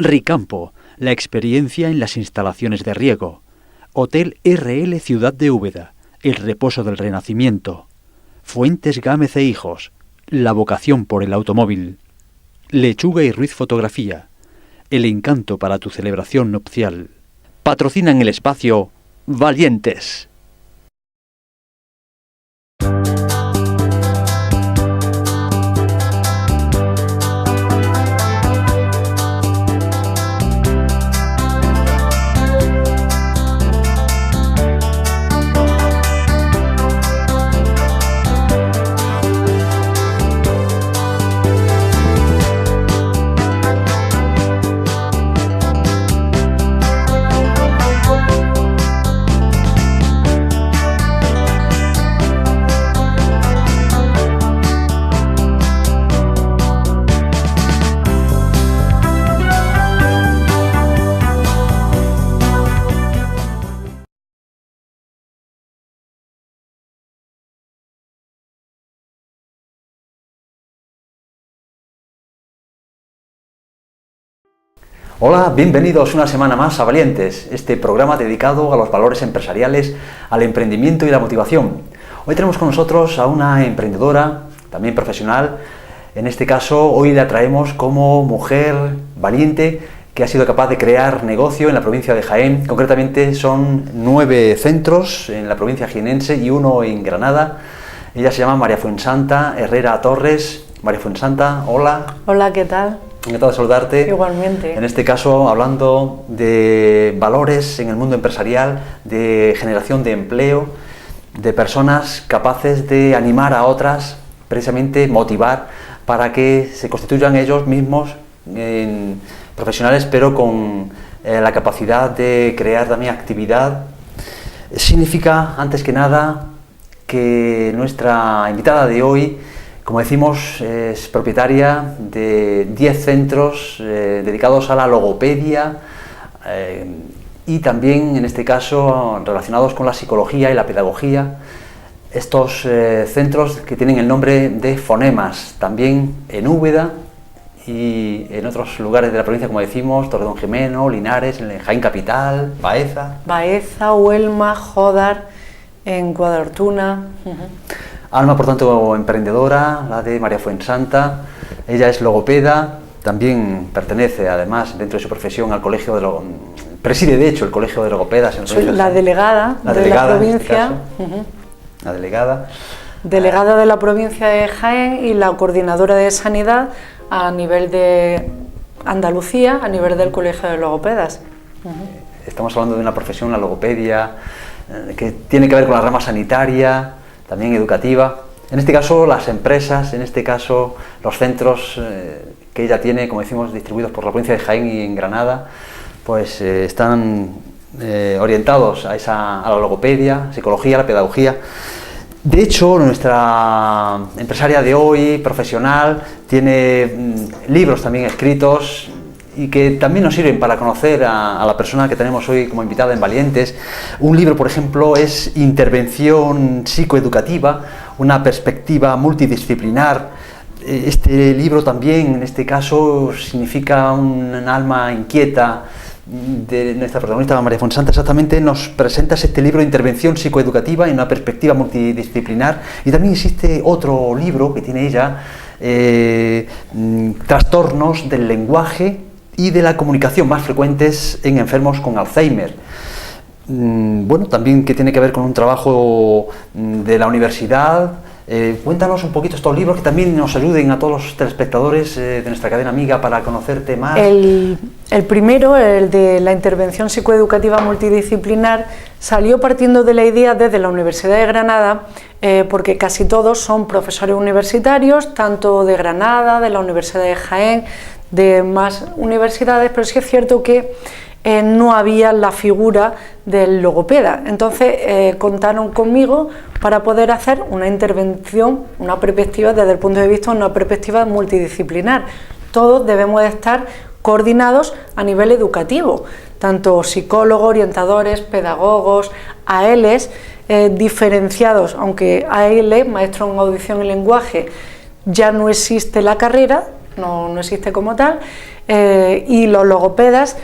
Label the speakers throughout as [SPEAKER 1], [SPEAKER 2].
[SPEAKER 1] Ricampo, la experiencia en las instalaciones de riego. Hotel RL Ciudad de Úbeda, el reposo del Renacimiento. Fuentes Gámez e Hijos, la vocación por el automóvil. Lechuga y Ruiz Fotografía, el encanto para tu celebración nupcial. Patrocinan el espacio Valientes.
[SPEAKER 2] Hola, bienvenidos una semana más a Valientes, este programa dedicado a los valores empresariales, al emprendimiento y la motivación. Hoy tenemos con nosotros a una emprendedora, también profesional. En este caso, hoy la traemos como mujer valiente que ha sido capaz de crear negocio en la provincia de Jaén. Concretamente son 9 centros en la provincia jienense y 1 en Granada. Ella se llama María Fuensanta Herrera Torres. María Fuensanta, hola.
[SPEAKER 3] Hola, ¿qué tal?
[SPEAKER 2] Encantado de saludarte.
[SPEAKER 3] Igualmente.
[SPEAKER 2] En este caso, hablando de valores en el mundo empresarial, de generación de empleo, de personas capaces de animar a otras, precisamente motivar para que se constituyan ellos mismos en profesionales, pero con la capacidad de crear también actividad. Significa, antes que nada, que nuestra invitada de hoy, como decimos, es propietaria de 10 centros dedicados a la logopedia y también, en este caso, relacionados con la psicología y la pedagogía. Estos centros que tienen el nombre de Fonemas, también en Úbeda y en otros lugares de la provincia, como decimos, Torredonjimeno, Linares, en Jaén Capital, Baeza.
[SPEAKER 3] Baeza, Huelma, Jódar, en Guadalhortuna.
[SPEAKER 2] Alma, por tanto, emprendedora, la de María Fuensanta. Ella es logopeda, también pertenece, además, dentro de su profesión, al colegio de preside, de hecho, el colegio de logopedas.
[SPEAKER 3] Soy la delegada de la provincia.
[SPEAKER 2] La delegada.
[SPEAKER 3] Delegada de la provincia de Jaén y la coordinadora de sanidad a nivel de Andalucía, a nivel del colegio de logopedas.
[SPEAKER 2] Estamos hablando de una profesión, la logopedia, que tiene que ver con la rama sanitaria, también educativa. En este caso, las empresas, en este caso, los centros que ella tiene, como decimos, distribuidos por la provincia de Jaén y en Granada, pues están orientados a la logopedia, psicología, la pedagogía. De hecho, nuestra empresaria de hoy, profesional, tiene libros también escritos y que también nos sirven para conocer a la persona que tenemos hoy como invitada en Valientes. Un libro, por ejemplo, es Intervención psicoeducativa, una perspectiva multidisciplinar. Este libro también, en este caso, significa un alma inquieta de nuestra protagonista María Fuensanta. Exactamente nos presenta este libro, Intervención psicoeducativa en una perspectiva multidisciplinar. Y también existe otro libro que tiene ella, Trastornos del lenguaje y de la comunicación más frecuentes en enfermos con Alzheimer. Bueno, también que tiene que ver con un trabajo de la universidad. Cuéntanos un poquito estos libros que también nos ayuden a todos los telespectadores de nuestra cadena amiga para conocerte más.
[SPEAKER 3] El primero, el de la intervención psicoeducativa multidisciplinar, salió partiendo de la idea desde la Universidad de Granada, porque casi todos son profesores universitarios, tanto de Granada, de la Universidad de Jaén, de más universidades, pero sí es cierto que no había la figura del logopeda. Entonces contaron conmigo para poder hacer una intervención, una perspectiva desde el punto de vista de una perspectiva multidisciplinar. Todos debemos de estar coordinados a nivel educativo, tanto psicólogos, orientadores, pedagogos, AELs, diferenciados, aunque AEL, maestro en audición y lenguaje, ya no existe la carrera, no existe como tal, y los logopedas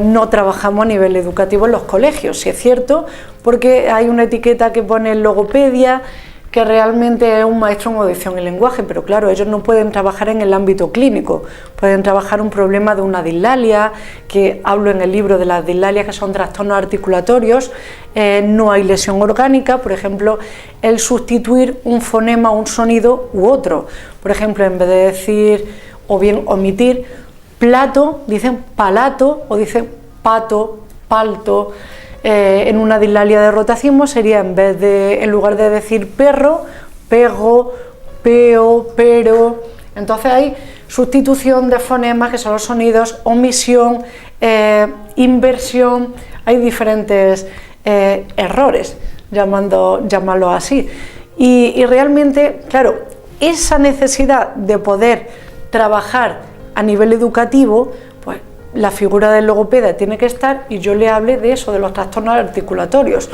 [SPEAKER 3] no trabajamos a nivel educativo en los colegios, si es cierto, porque hay una etiqueta que pone logopedia, que realmente es un maestro en audición y lenguaje, pero claro, ellos no pueden trabajar en el ámbito clínico, pueden trabajar un problema de una dislalia, que hablo en el libro de las dislalias, que son trastornos articulatorios, no hay lesión orgánica, por ejemplo, el sustituir un fonema, un sonido u otro, por ejemplo, en vez de decir, o bien omitir, plato, dicen palato, o dicen pato, palto. En una dislalia de rotacismo sería, en lugar de decir perro, pego, peo, pero. Entonces hay sustitución de fonemas, que son los sonidos, omisión, inversión, hay diferentes errores, llamarlo así. Y realmente, claro, esa necesidad de poder trabajar a nivel educativo, pues la figura del logopeda tiene que estar, y yo le hablé de eso, de los trastornos articulatorios.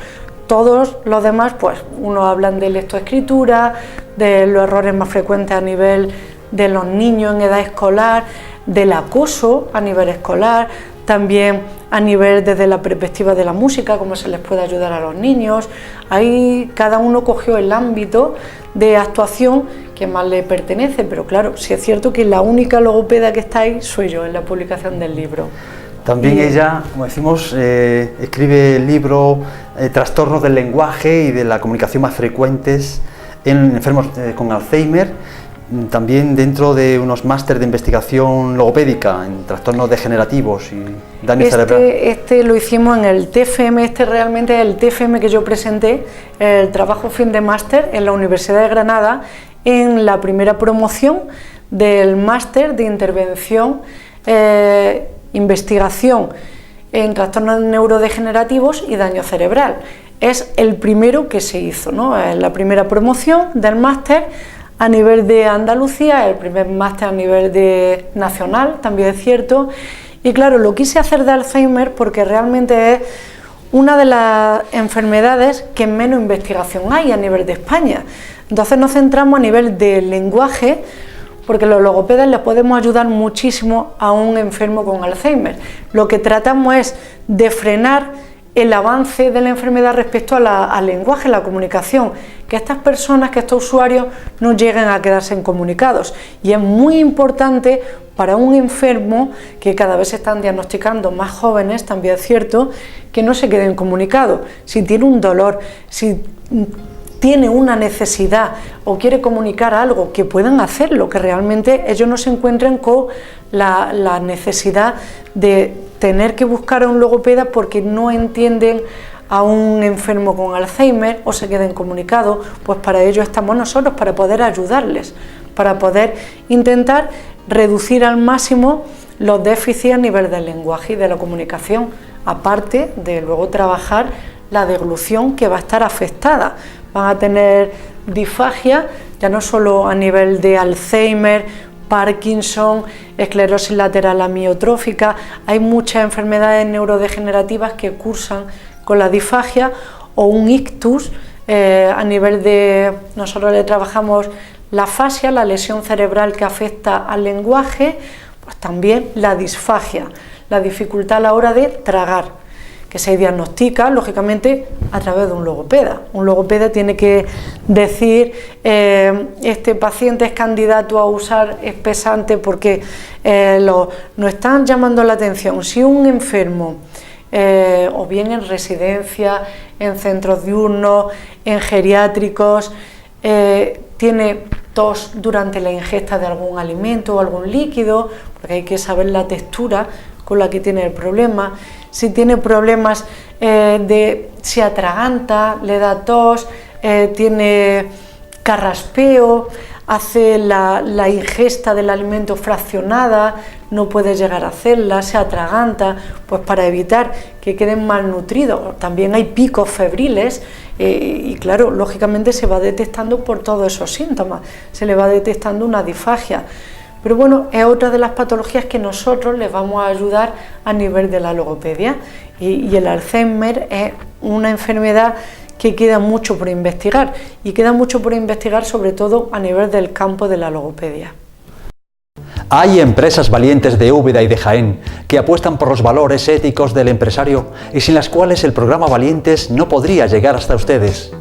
[SPEAKER 3] Todos los demás, pues unos hablan de lectoescritura, de los errores más frecuentes a nivel de los niños en edad escolar, del acoso a nivel escolar, también a nivel desde la perspectiva de la música, cómo se les puede ayudar a los niños. Ahí cada uno cogió el ámbito de actuación que más le pertenece, pero claro, sí es cierto que la única logopeda que está ahí soy yo en la publicación del libro.
[SPEAKER 2] También ella, como decimos, escribe el libro Trastornos del lenguaje y de la comunicación más frecuentes en enfermos con Alzheimer, también dentro de unos máster de investigación logopédica en trastornos degenerativos y daño cerebral.
[SPEAKER 3] Este lo hicimos en el TFM, este realmente es el TFM que yo presenté, el trabajo fin de máster en la Universidad de Granada, en la primera promoción del máster de intervención, investigación en trastornos neurodegenerativos y daño cerebral. Es el primero que se hizo, ¿no? Es la primera promoción del máster a nivel de Andalucía, el primer máster a nivel nacional, también es cierto. Y claro, lo quise hacer de Alzheimer porque realmente es una de las enfermedades que menos investigación hay a nivel de España. Entonces nos centramos a nivel del lenguaje, porque los logopedas les podemos ayudar muchísimo a un enfermo con Alzheimer. Lo que tratamos es de frenar el avance de la enfermedad respecto al lenguaje, la comunicación, que estas personas, que estos usuarios no lleguen a quedarse incomunicados. Y es muy importante para un enfermo, que cada vez se están diagnosticando más jóvenes, también es cierto, que no se queden comunicados. Si tiene un dolor, si tiene una necesidad o quiere comunicar algo, que puedan hacerlo, que realmente ellos no se encuentren con la necesidad de tener que buscar a un logopeda porque no entienden a un enfermo con Alzheimer o se queden comunicados. Pues para ello estamos nosotros, para poder ayudarles, para poder intentar reducir al máximo los déficits a nivel del lenguaje y de la comunicación, aparte de luego trabajar la deglución, que va a estar afectada. Van a tener disfagia, ya no solo a nivel de Alzheimer, Parkinson, esclerosis lateral amiotrófica. Hay muchas enfermedades neurodegenerativas que cursan con la disfagia, o un ictus, a nivel de, nosotros le trabajamos la afasia, la lesión cerebral que afecta al lenguaje, pues también la disfagia, la dificultad a la hora de tragar, que se diagnostica lógicamente a través de un logopeda. Un logopeda tiene que decir, este paciente es candidato a usar espesante porque nos están llamando la atención. Si un enfermo, o bien en residencia, en centros diurnos, en geriátricos, tiene tos durante la ingesta de algún alimento o algún líquido, porque hay que saber la textura con la que tiene el problema. Si tiene problemas si atraganta, le da tos, tiene carraspeo, hace la ingesta del alimento fraccionada, no puede llegar a hacerla, se atraganta, pues para evitar que queden malnutridos. También hay picos febriles y claro, lógicamente se va detectando por todos esos síntomas, se le va detectando una disfagia. Pero bueno, es otra de las patologías que nosotros les vamos a ayudar a nivel de la logopedia. Y el Alzheimer es una enfermedad que queda mucho por investigar, y queda mucho por investigar sobre todo a nivel del campo de la logopedia.
[SPEAKER 1] Hay empresas valientes de Úbeda y de Jaén que apuestan por los valores éticos del empresario y sin las cuales el programa Valientes no podría llegar hasta ustedes.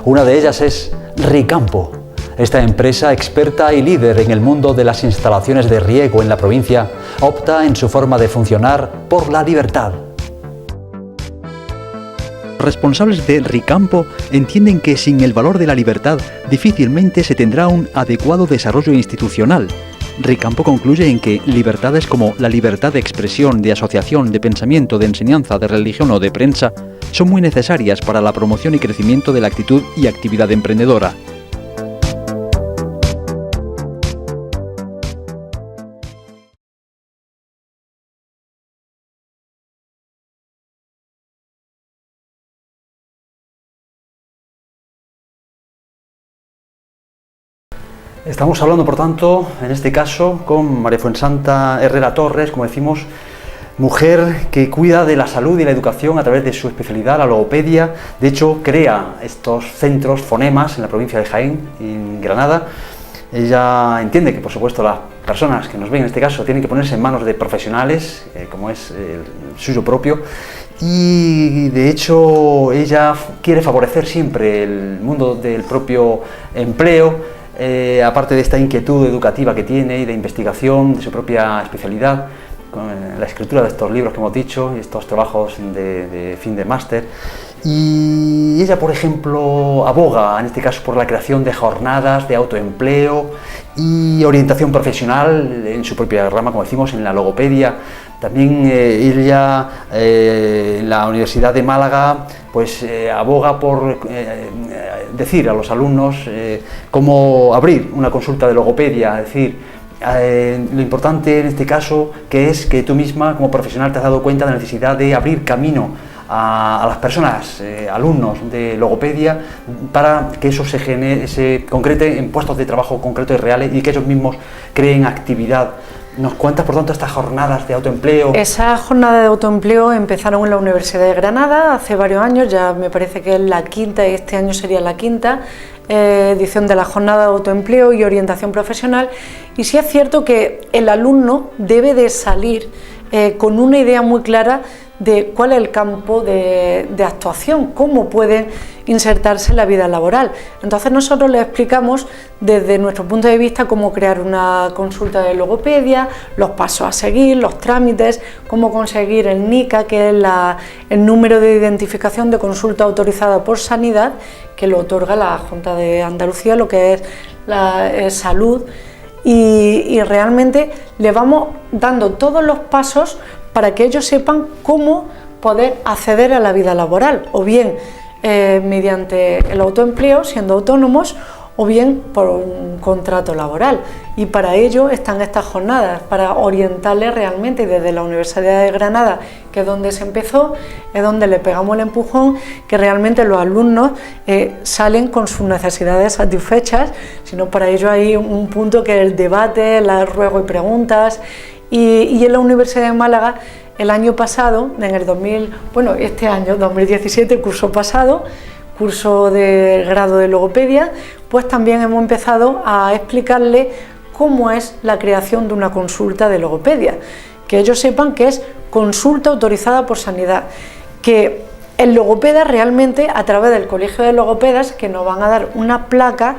[SPEAKER 1] Una de ellas es Ricampo. Esta empresa, experta y líder en el mundo de las instalaciones de riego en la provincia, opta en su forma de funcionar por la libertad. Responsables de Ricampo entienden que sin el valor de la libertad difícilmente se tendrá un adecuado desarrollo institucional. Ricampo concluye en que libertades como la libertad de expresión, de asociación, de pensamiento, de enseñanza, de religión o de prensa son muy necesarias para la promoción y crecimiento de la actitud y actividad emprendedora.
[SPEAKER 2] Estamos hablando, por tanto, en este caso, con María Fuensanta Herrera Torres, como decimos, mujer que cuida de la salud y la educación a través de su especialidad, la logopedia. De hecho, crea estos centros fonemas en la provincia de Jaén y en Granada. Ella entiende que, por supuesto, las personas que nos ven en este caso tienen que ponerse en manos de profesionales, como es el suyo propio, y de hecho ella quiere favorecer siempre el mundo del propio empleo. Aparte de esta inquietud educativa que tiene y de investigación de su propia especialidad, con la escritura de estos libros que hemos dicho y estos trabajos de fin de máster. Y ella, por ejemplo, aboga, en este caso, por la creación de jornadas de autoempleo y orientación profesional en su propia rama, como decimos, en la logopedia. También ella, en la Universidad de Málaga, pues aboga por decir a los alumnos cómo abrir una consulta de logopedia, es decir, lo importante en este caso que es que tú misma como profesional te has dado cuenta de la necesidad de abrir camino a las personas, alumnos de logopedia, para que eso se concrete en puestos de trabajo concretos y reales y que ellos mismos creen actividad. ¿Nos cuentas, por tanto, estas jornadas de autoempleo?
[SPEAKER 3] Esas jornadas de autoempleo empezaron en la Universidad de Granada hace varios años, ya me parece que es la quinta y este año sería la quinta edición de la jornada de autoempleo y orientación profesional. Y sí es cierto que el alumno debe de salir con una idea muy clara de cuál es el campo de actuación, cómo pueden insertarse en la vida laboral. Entonces nosotros les explicamos desde nuestro punto de vista cómo crear una consulta de logopedia, los pasos a seguir, los trámites, cómo conseguir el NICA, que es el número de identificación de consulta autorizada por Sanidad, que lo otorga la Junta de Andalucía, lo que es la salud, y realmente le vamos dando todos los pasos para que ellos sepan cómo poder acceder a la vida laboral, o bien mediante el autoempleo, siendo autónomos, o bien por un contrato laboral. Y para ello están estas jornadas, para orientarles realmente desde la Universidad de Granada, que es donde se empezó, es donde le pegamos el empujón, que realmente los alumnos salen con sus necesidades satisfechas, sino para ello hay un punto que es el debate, el ruego y preguntas. Y en la Universidad de Málaga, el año pasado, este año, 2017, curso pasado, curso de grado de logopedia, pues también hemos empezado a explicarle cómo es la creación de una consulta de logopedia, que ellos sepan que es consulta autorizada por Sanidad, que el logopeda realmente, a través del Colegio de Logopedas, que nos van a dar una placa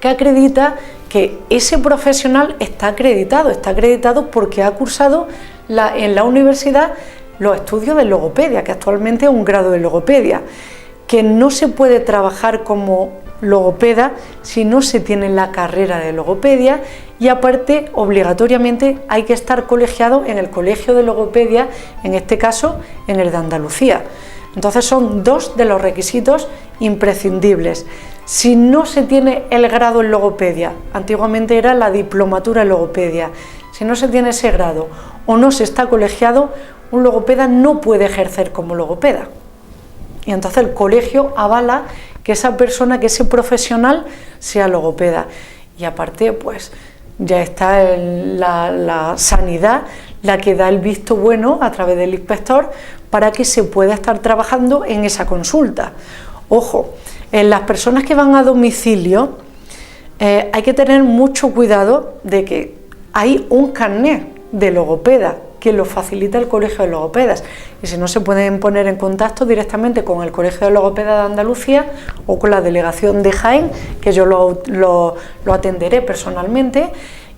[SPEAKER 3] que acredita que ese profesional está acreditado porque ha cursado en la universidad los estudios de logopedia, que actualmente es un grado de logopedia, que no se puede trabajar como logopeda si no se tiene la carrera de logopedia, y aparte obligatoriamente hay que estar colegiado en el Colegio de Logopedia, en este caso en el de Andalucía. Entonces son dos de los requisitos imprescindibles. Si no se tiene el grado en logopedia, antiguamente era la diplomatura en logopedia, si no se tiene ese grado o no se está colegiado, un logopeda no puede ejercer como logopeda. Y entonces el colegio avala que esa persona, que ese profesional sea logopeda. Y aparte, pues ya está la sanidad la que da el visto bueno a través del inspector para que se pueda estar trabajando en esa consulta. Ojo, en las personas que van a domicilio hay que tener mucho cuidado de que hay un carnet de logopeda que lo facilita el Colegio de Logopedas, y si no, se pueden poner en contacto directamente con el Colegio de Logopedas de Andalucía o con la delegación de Jaén, que yo lo atenderé personalmente,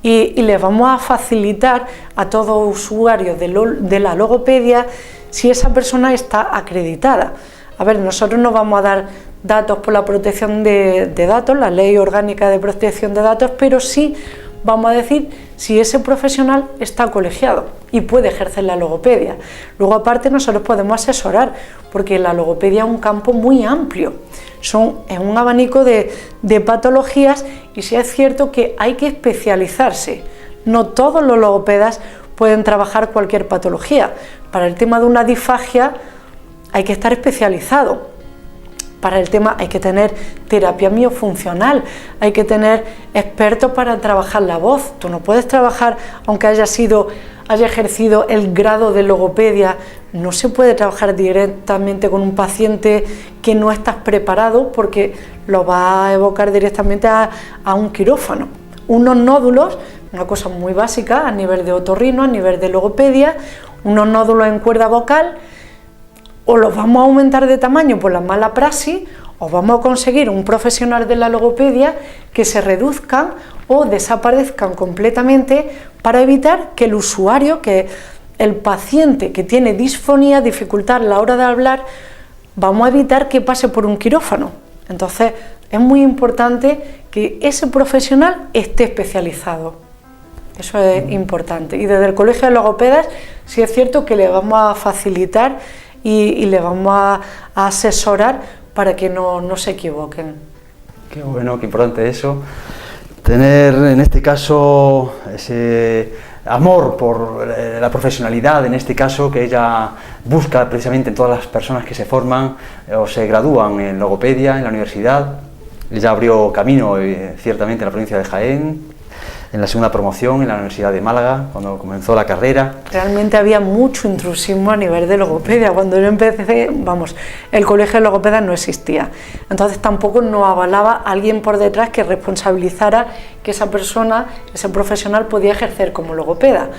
[SPEAKER 3] y les vamos a facilitar a todo usuario de la logopedia si esa persona está acreditada. A ver, nosotros no vamos a dar datos por la protección de datos, la Ley Orgánica de Protección de Datos, pero sí vamos a decir si ese profesional está colegiado y puede ejercer la logopedia. Luego, aparte, nosotros podemos asesorar, porque la logopedia es un campo muy amplio, es un abanico de patologías, y sí es cierto que hay que especializarse. No todos los logopedas pueden trabajar cualquier patología. Para el tema de una disfagia hay que estar especializado. Para el tema hay que tener terapia miofuncional, hay que tener expertos para trabajar la voz. Tú no puedes trabajar, aunque haya ejercido el grado de logopedia, no se puede trabajar directamente con un paciente que no estás preparado, porque lo va a evocar directamente a un quirófano. Unos nódulos, una cosa muy básica a nivel de otorrino, a nivel de logopedia, unos nódulos en cuerda vocal, o los vamos a aumentar de tamaño por la mala praxis, o vamos a conseguir un profesional de la logopedia que se reduzcan o desaparezcan completamente, para evitar que el usuario, que el paciente que tiene disfonía, dificultad a la hora de hablar, vamos a evitar que pase por un quirófano. Entonces es muy importante que ese profesional esté especializado. Eso es importante, y desde el Colegio de Logopedas sí es cierto que le vamos a facilitar y le vamos a asesorar para que no se equivoquen.
[SPEAKER 2] Qué bueno, qué importante eso. Tener en este caso ese amor por la profesionalidad, en este caso, que ella busca precisamente en todas las personas que se forman o se gradúan en logopedia en la universidad. Ella abrió camino ciertamente en la provincia de Jaén, en la segunda promoción en la Universidad de Málaga, cuando comenzó la carrera.
[SPEAKER 3] Realmente había mucho intrusismo a nivel de logopedia. Cuando yo empecé, el Colegio de Logopedas no existía. Entonces tampoco nos avalaba alguien por detrás que responsabilizara que esa persona, ese profesional, podía ejercer como logopeda.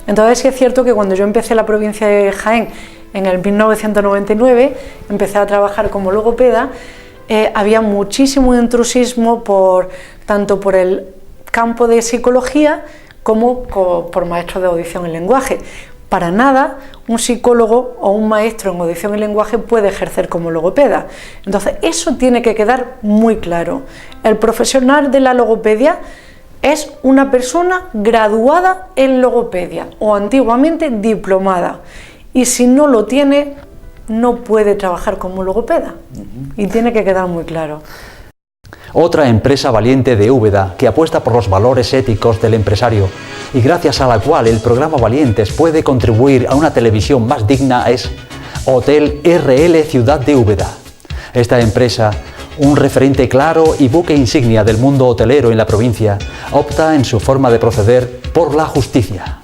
[SPEAKER 3] Entonces sí es cierto que cuando yo empecé en la provincia de Jaén, en el 1999, empecé a trabajar como logopeda, había muchísimo intrusismo tanto por el campo de psicología como por maestros de audición y lenguaje. Para nada un psicólogo o un maestro en audición y lenguaje puede ejercer como logopeda. Entonces eso tiene que quedar muy claro. El profesional de la logopedia es una persona graduada en logopedia o antiguamente diplomada, y si no lo tiene no puede trabajar como logopeda, y tiene que quedar muy claro.
[SPEAKER 1] Otra empresa valiente de Úbeda que apuesta por los valores éticos del empresario y gracias a la cual el programa Valientes puede contribuir a una televisión más digna es Hotel RL Ciudad de Úbeda. Esta empresa, un referente claro y buque insignia del mundo hotelero en la provincia, opta en su forma de proceder por la justicia.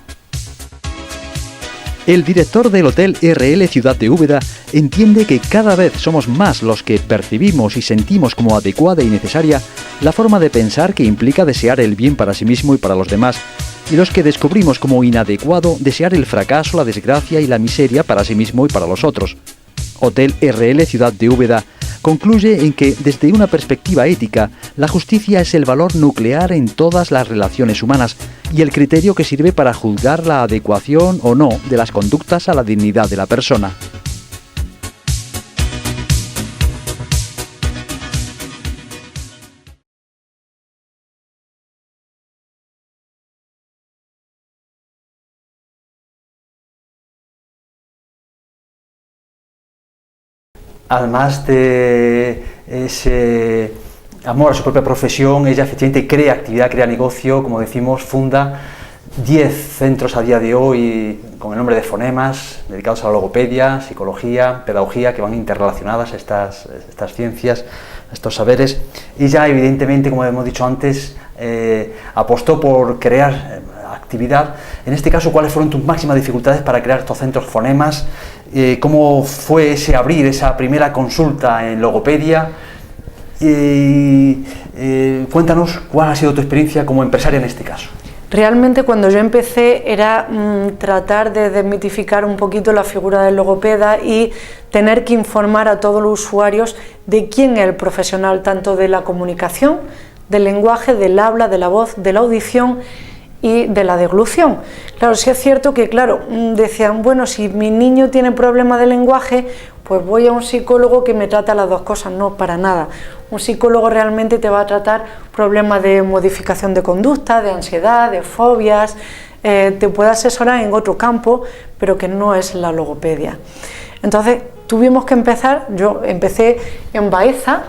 [SPEAKER 1] El director del Hotel RL Ciudad de Úbeda entiende que cada vez somos más los que percibimos y sentimos como adecuada y necesaria la forma de pensar que implica desear el bien para sí mismo y para los demás, y los que descubrimos como inadecuado desear el fracaso, la desgracia y la miseria para sí mismo y para los otros. Hotel RL Ciudad de Úbeda concluye en que, desde una perspectiva ética, la justicia es el valor nuclear en todas las relaciones humanas y el criterio que sirve para juzgar la adecuación o no de las conductas a la dignidad de la persona.
[SPEAKER 2] Además de ese amor a su propia profesión, ella efectivamente crea actividad, crea negocio, como decimos, funda 10 centros a día de hoy con el nombre de Fonemas, dedicados a la logopedia, psicología, pedagogía, que van interrelacionadas a estas ciencias, a estos saberes. Y ya evidentemente, como hemos dicho antes, apostó por crear actividad. En este caso, ¿cuáles fueron tus máximas dificultades para crear estos centros Fonemas? ¿Cómo fue abrir esa primera consulta en logopedia? Cuéntanos cuál ha sido tu experiencia como empresaria en este caso.
[SPEAKER 3] Realmente cuando yo empecé era tratar de desmitificar un poquito la figura del logopeda y tener que informar a todos los usuarios de quién es el profesional, tanto de la comunicación, del lenguaje, del habla, de la voz, de la audición y de la deglución. Claro, sí es cierto que, claro, decían, bueno, si mi niño tiene problemas de lenguaje, pues voy a un psicólogo que me trata las dos cosas. No, para nada. Un psicólogo realmente te va a tratar problemas de modificación de conducta, de ansiedad, de fobias, te puede asesorar en otro campo, pero que no es la logopedia. Entonces tuvimos que empezar, yo empecé en Baeza,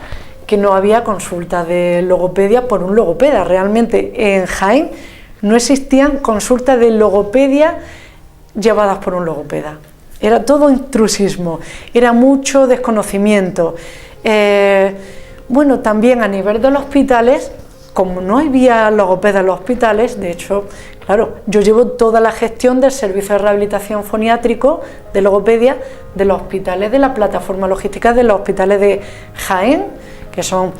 [SPEAKER 3] que no había consulta de logopedia por un logopeda. Realmente en Jaén no existían consultas de logopedia llevadas por un logopeda. Era todo intrusismo, era mucho desconocimiento. Bueno, también a nivel de los hospitales, como no había logopeda en los hospitales, de hecho, claro, yo llevo toda la gestión del servicio de rehabilitación foniátrico de logopedia de los hospitales, de la plataforma logística de los hospitales de Jaén, que son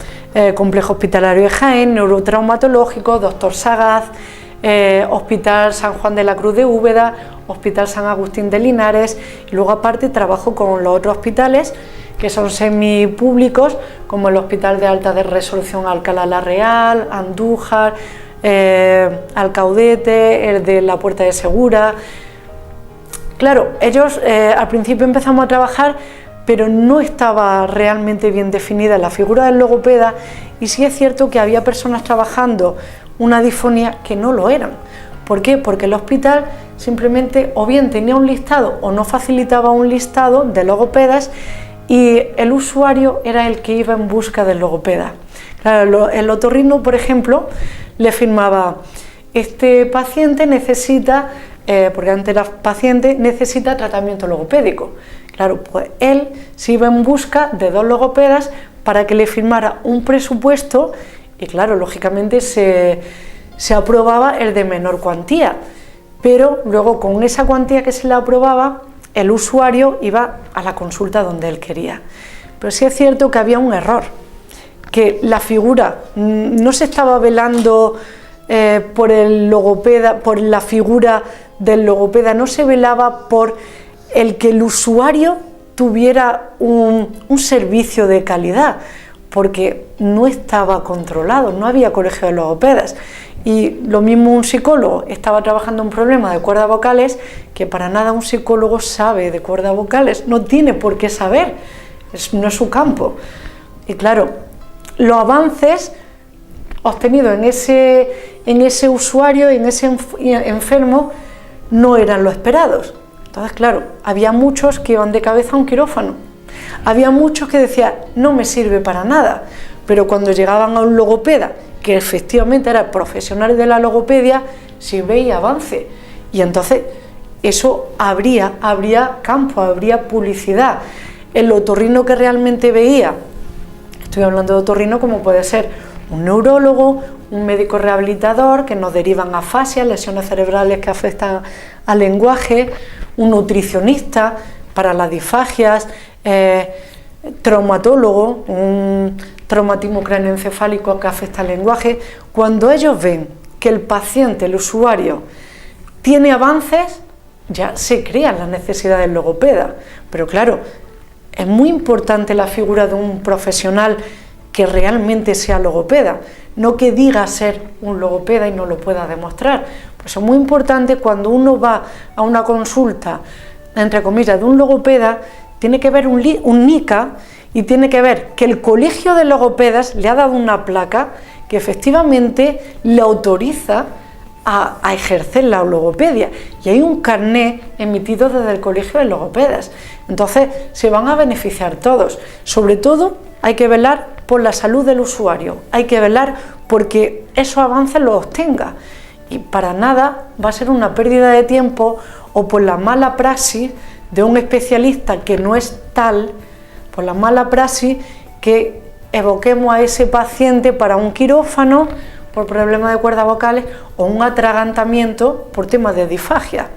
[SPEAKER 3] Complejo Hospitalario de Jaén, Neurotraumatológico, Doctor Sagaz, Hospital San Juan de la Cruz de Úbeda, Hospital San Agustín de Linares, y luego aparte trabajo con los otros hospitales que son semipúblicos, como el Hospital de Alta de Resolución Alcalá la Real, Andújar, Alcaudete, el de la Puerta de Segura. Claro, ellos al principio empezamos a trabajar, pero no estaba realmente bien definida la figura del logopeda, y sí es cierto que había personas trabajando una disfonía que no lo eran. ¿Por qué? Porque el hospital simplemente o bien tenía un listado o no facilitaba un listado de logopedas y el usuario era el que iba en busca del logopeda. Claro, el otorrino, por ejemplo, le firmaba: este paciente necesita, porque antes era paciente, necesita tratamiento logopédico. Claro, pues él se iba en busca de 2 logopedas para que le firmara un presupuesto y, claro, lógicamente se aprobaba el de menor cuantía, pero luego con esa cuantía que se le aprobaba, el usuario iba a la consulta donde él quería. Pero sí es cierto que había un error, que la figura no se estaba velando por el logopeda, por la figura del logopeda, no se velaba por el que el usuario tuviera un servicio de calidad, porque no estaba controlado, no había colegio de logopedas. Y lo mismo un psicólogo estaba trabajando un problema de cuerdas vocales, que para nada un psicólogo sabe de cuerdas vocales, no tiene por qué saber, no es su campo. Y claro, los avances obtenidos en ese usuario, en ese enfermo, no eran los esperados. Entonces, claro, había muchos que iban de cabeza a un quirófano, había muchos que decían, no me sirve para nada, pero cuando llegaban a un logopeda, que efectivamente era profesional de la logopedia, sí veía avance, y entonces eso habría campo, habría publicidad. El otorrino que realmente veía, estoy hablando de otorrino como puede ser un neurólogo, un médico rehabilitador, que nos derivan afasia, lesiones cerebrales que afectan al lenguaje, un nutricionista para las disfagias, traumatólogo, un traumatismo cráneoencefálico que afecta al lenguaje. Cuando ellos ven que el paciente, el usuario, tiene avances, ya se crea la necesidad del logopeda. Pero claro, es muy importante la figura de un profesional que realmente sea logopeda, no que diga ser un logopeda y no lo pueda demostrar. Pues es muy importante cuando uno va a una consulta, entre comillas, de un logopeda, tiene que ver un NICA y tiene que ver que el colegio de logopedas le ha dado una placa que efectivamente le autoriza a ejercer la logopedia, y hay un carné emitido desde el colegio de logopedas. Entonces se van a beneficiar todos. Sobre todo hay que velar por la salud del usuario, hay que velar porque esos avances los obtenga, y para nada va a ser una pérdida de tiempo o por la mala praxis de un especialista que no es tal, por la mala praxis que evoquemos a ese paciente para un quirófano por problemas de cuerdas vocales o un atragantamiento por temas de disfagia.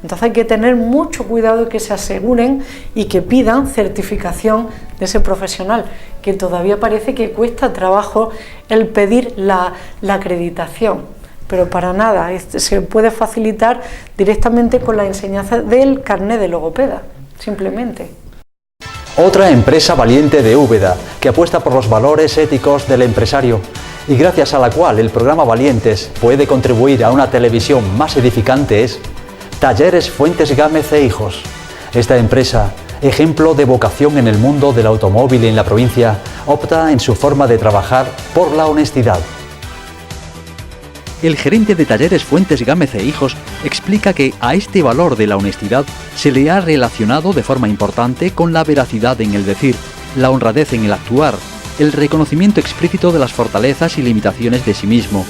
[SPEAKER 3] Entonces hay que tener mucho cuidado y que se aseguren y que pidan certificación de ese profesional, que todavía parece que cuesta trabajo el pedir la acreditación. pero para nada, se puede facilitar directamente con la enseñanza del carnet de logopeda, simplemente.
[SPEAKER 2] Otra empresa valiente de Úbeda, que apuesta por los valores éticos del empresario y gracias a la cual el programa Valientes puede contribuir a una televisión más edificante, es Talleres Fuentes Gámez e Hijos. Esta empresa, ejemplo de vocación en el mundo del automóvil y en la provincia, opta en su forma de trabajar por la honestidad.
[SPEAKER 1] El gerente de Talleres Fuentes Gámez e Hijos explica que a este valor de la honestidad se le ha relacionado de forma importante con la veracidad en el decir, la honradez en el actuar, el reconocimiento explícito de las fortalezas y limitaciones de sí mismo.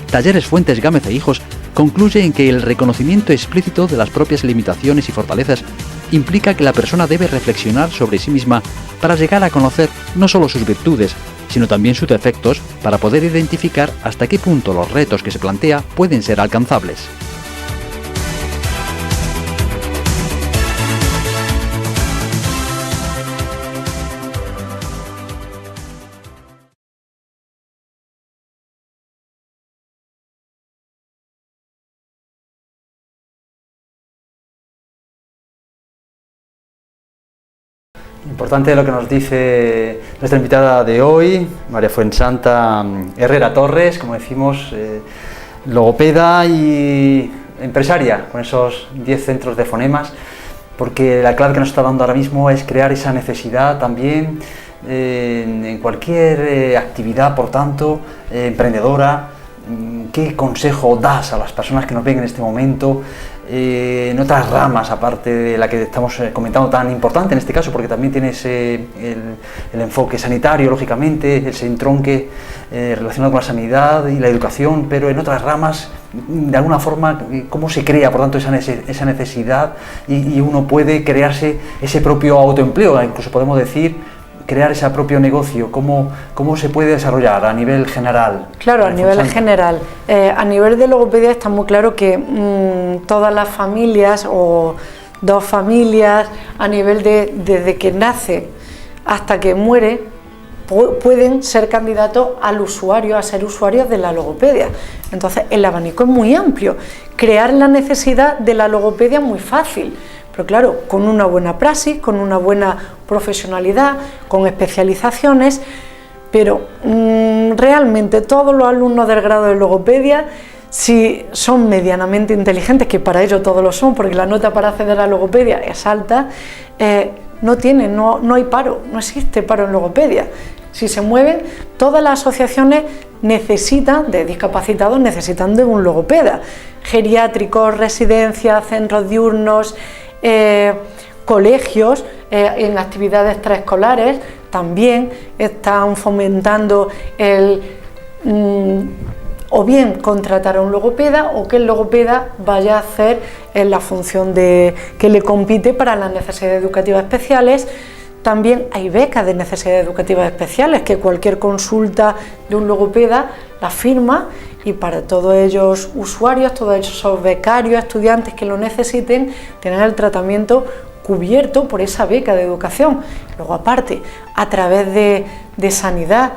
[SPEAKER 1] Talleres Fuentes Gámez e Hijos concluye en que el reconocimiento explícito de las propias limitaciones y fortalezas implica que la persona debe reflexionar sobre sí misma para llegar a conocer no solo sus virtudes, sino también sus defectos para poder identificar hasta qué punto los retos que se plantea pueden ser alcanzables.
[SPEAKER 2] Importante lo que nos dice nuestra invitada de hoy, María Fuensanta Herrera Torres, como decimos, logopeda y empresaria, con esos 10 centros de fonemas, porque la clave que nos está dando ahora mismo es crear esa necesidad también en cualquier actividad, por tanto, emprendedora. ¿Qué consejo das a las personas que nos ven en este momento en otras ramas, aparte de la que estamos comentando, tan importante en este caso, porque también tienes el enfoque sanitario, lógicamente, ese entronque relacionado con la sanidad y la educación, pero en otras ramas, de alguna forma, cómo se crea, por tanto, esa necesidad y uno puede crearse ese propio autoempleo, incluso podemos decir, crear ese propio negocio, ¿cómo se puede desarrollar a nivel general?
[SPEAKER 3] Claro, a nivel general. A nivel de logopedia está muy claro que todas las familias o 2 familias, a nivel desde que nace hasta que muere, pueden ser candidatos al usuario, a ser usuarios de la logopedia. Entonces, el abanico es muy amplio. Crear la necesidad de la logopedia es muy fácil. Pero claro, con una buena praxis, con una buena profesionalidad, con especializaciones, pero realmente todos los alumnos del grado de logopedia, si son medianamente inteligentes, que para ello todos lo son, porque la nota para acceder a logopedia es alta, no hay paro, no existe paro en logopedia. Si se mueven, todas las asociaciones de discapacitados necesitan de un logopeda, geriátricos, residencias, centros diurnos, colegios, en actividades extraescolares también están fomentando o bien contratar a un logopeda o que el logopeda vaya a hacer la función que le compite para las necesidades educativas especiales. También hay becas de necesidades educativas especiales, que cualquier consulta de un logopeda la firma, y para todos ellos usuarios, todos esos becarios, estudiantes que lo necesiten, tienen el tratamiento cubierto por esa beca de educación. Luego, aparte, a través de sanidad,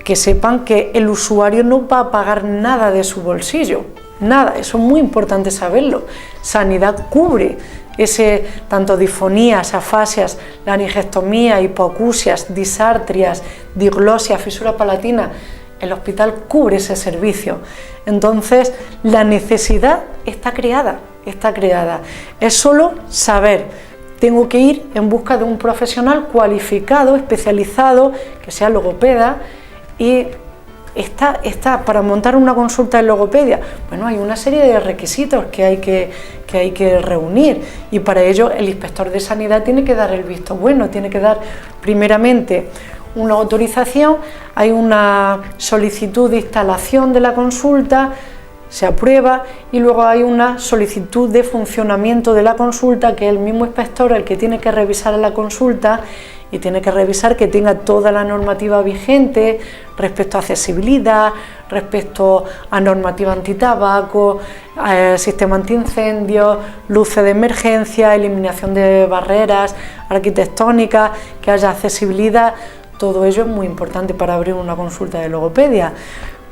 [SPEAKER 3] que sepan que el usuario no va a pagar nada de su bolsillo, nada, eso es muy importante saberlo. Sanidad cubre tanto disfonías, afasias, laringectomía, hipoacusias, disartrias, diglosias, fisura palatina. El hospital cubre ese servicio. Entonces, la necesidad está creada. Es solo saber. Tengo que ir en busca de un profesional cualificado, especializado, que sea logopeda, y está para montar una consulta de logopedia. Bueno, hay una serie de requisitos que hay que reunir, y para ello el inspector de sanidad tiene que dar el visto bueno, tiene que dar primeramente una autorización, hay una solicitud de instalación de la consulta, se aprueba, y luego hay una solicitud de funcionamiento de la consulta, que es el mismo inspector el que tiene que revisar la consulta y tiene que revisar que tenga toda la normativa vigente respecto a accesibilidad, respecto a normativa antitabaco, sistema antiincendios, luces de emergencia, eliminación de barreras arquitectónicas, que haya accesibilidad. Todo ello es muy importante para abrir una consulta de logopedia.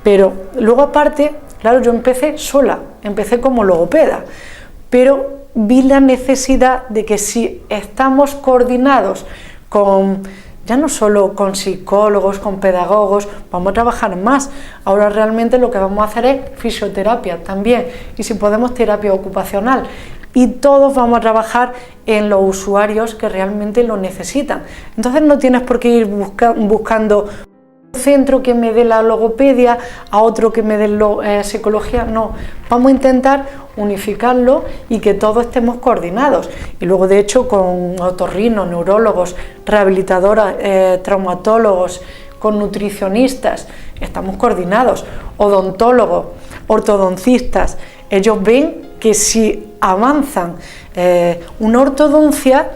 [SPEAKER 3] Pero luego, aparte, Claro, yo empecé sola, empecé como logopeda, pero vi la necesidad de que si estamos coordinados con, ya no solo con psicólogos, con pedagogos, vamos a trabajar más. Ahora realmente lo que vamos a hacer es fisioterapia también, y si podemos terapia ocupacional, y todos vamos a trabajar en los usuarios que realmente lo necesitan. Entonces no tienes por qué ir buscando un centro que me dé la logopedia, a otro que me dé psicología, no, vamos a intentar unificarlo y que todos estemos coordinados. Y luego, de hecho, con otorrinos, neurólogos, rehabilitadoras, traumatólogos, con nutricionistas, estamos coordinados, odontólogos, ortodoncistas. Ellos ven que si avanzan una ortodoncia,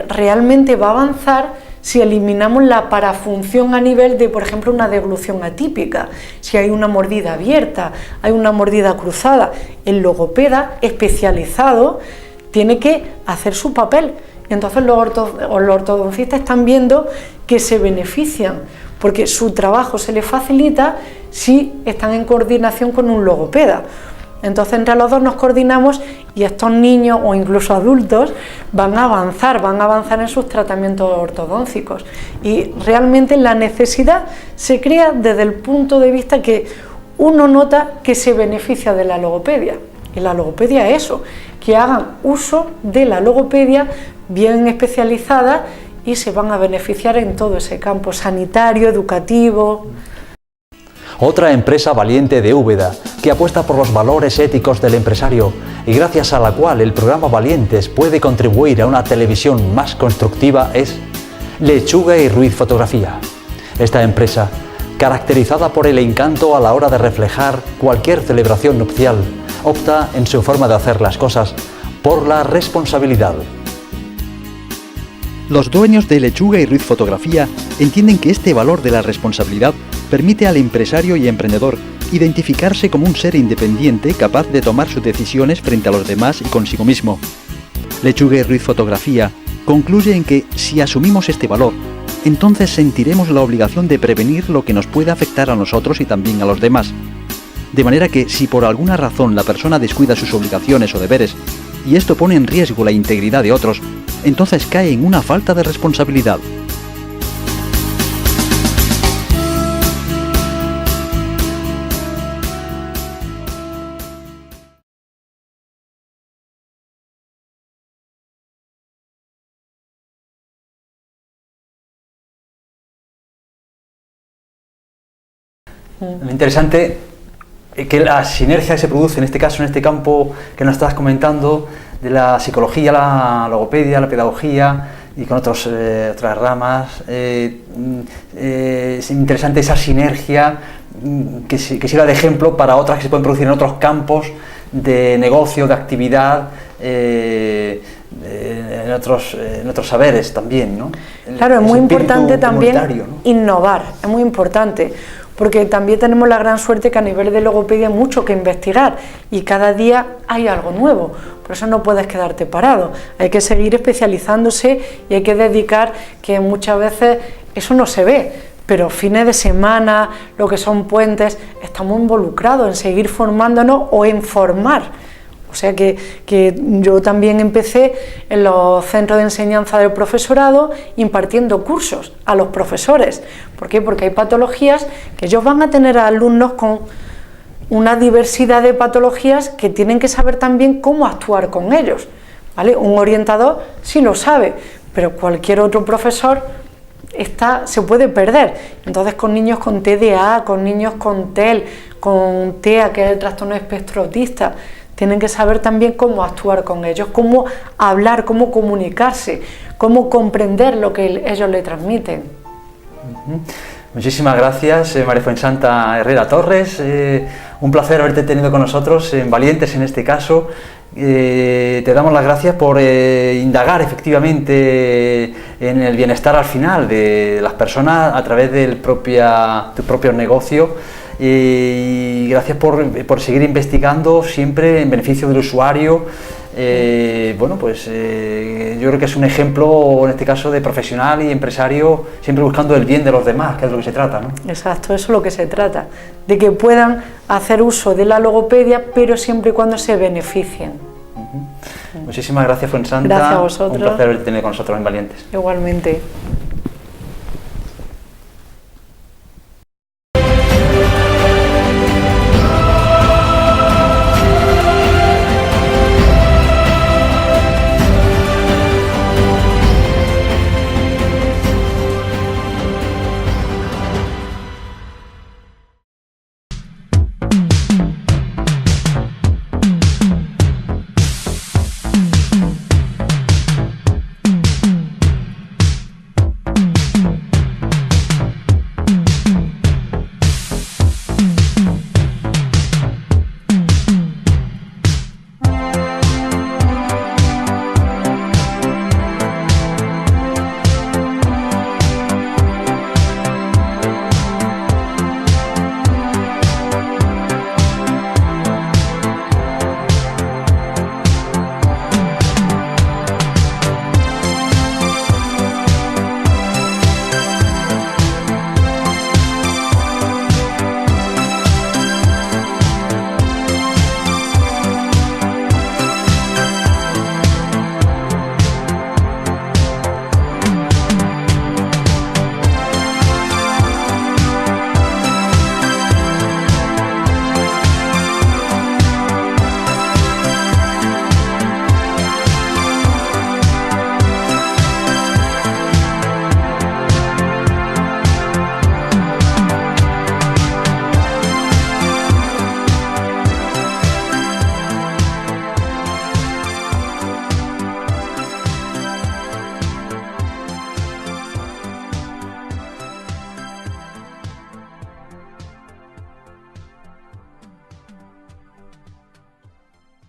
[SPEAKER 3] realmente va a avanzar si eliminamos la parafunción a nivel de, por ejemplo, una deglución atípica, si hay una mordida abierta, hay una mordida cruzada. El logopeda especializado tiene que hacer su papel. Entonces los ortodoncistas están viendo que se benefician, porque su trabajo se les facilita si están en coordinación con un logopeda. Entonces entre los dos nos coordinamos y estos niños o incluso adultos van a avanzar en sus tratamientos ortodóncicos, y realmente la necesidad se crea desde el punto de vista que uno nota que se beneficia de la logopedia, y la logopedia es eso, que hagan uso de la logopedia bien especializada y se van a beneficiar en todo ese campo sanitario, educativo.
[SPEAKER 2] Otra empresa valiente de Úbeda, que apuesta por los valores éticos del empresario y gracias a la cual el programa Valientes puede contribuir a una televisión más constructiva, es Lechuga y Ruiz Fotografía. Esta empresa, caracterizada por el encanto a la hora de reflejar cualquier celebración nupcial, opta en su forma de hacer las cosas por la responsabilidad.
[SPEAKER 1] Los dueños de Lechuga y Ruiz Fotografía entienden que este valor de la responsabilidad permite al empresario y emprendedor identificarse como un ser independiente capaz de tomar sus decisiones frente a los demás y consigo mismo. Lechuga y Ruiz Fotografía concluye en que si asumimos este valor, entonces sentiremos la obligación de prevenir lo que nos pueda afectar a nosotros y también a los demás. De manera que si por alguna razón la persona descuida sus obligaciones o deberes, y esto pone en riesgo la integridad de otros, entonces cae en una falta de responsabilidad.
[SPEAKER 2] Lo interesante es que la sinergia que se produce en este caso, en este campo que nos estás comentando, de la psicología, la logopedia, la pedagogía y con otras ramas, es interesante esa sinergia que sirva de ejemplo para otras que se pueden producir en otros campos de negocio, de actividad, en otros saberes también, ¿no?
[SPEAKER 3] Claro, es muy importante también, ¿no?, innovar, es muy importante, porque también tenemos la gran suerte que a nivel de logopedia hay mucho que investigar y cada día hay algo nuevo, por eso no puedes quedarte parado, hay que seguir especializándose y hay que dedicar, que muchas veces eso no se ve, pero fines de semana, lo que son puentes, estamos involucrados en seguir formándonos o en formar. O sea que yo también empecé en los centros de enseñanza del profesorado impartiendo cursos a los profesores. ¿Por qué? Porque hay patologías que ellos van a tener a alumnos con una diversidad de patologías que tienen que saber también cómo actuar con ellos, ¿vale? Un orientador sí lo sabe, pero cualquier otro profesor se puede perder. Entonces con niños con TDA, con niños con TEL, con TEA, que es el trastorno espectro autista, tienen que saber también cómo actuar con ellos, cómo hablar, cómo comunicarse, cómo comprender lo que ellos le transmiten.
[SPEAKER 2] Muchísimas gracias, María Fuensanta Herrera Torres. Un placer haberte tenido con nosotros, en Valientes en este caso. Te damos las gracias por indagar efectivamente en el bienestar al final de las personas a través de tu propio negocio. Y gracias por seguir investigando siempre en beneficio del usuario, Bueno, pues yo creo que es un ejemplo, en este caso, de profesional y empresario, siempre buscando el bien de los demás, que es de lo que se trata, ¿no?
[SPEAKER 3] Exacto, eso es lo que se trata, de que puedan hacer uso de la logopedia, pero siempre y cuando se beneficien.
[SPEAKER 2] Muchísimas gracias, Fuensanta.
[SPEAKER 3] Gracias a vosotros.
[SPEAKER 2] Un placer haberte tenido con nosotros en Valientes.
[SPEAKER 3] Igualmente.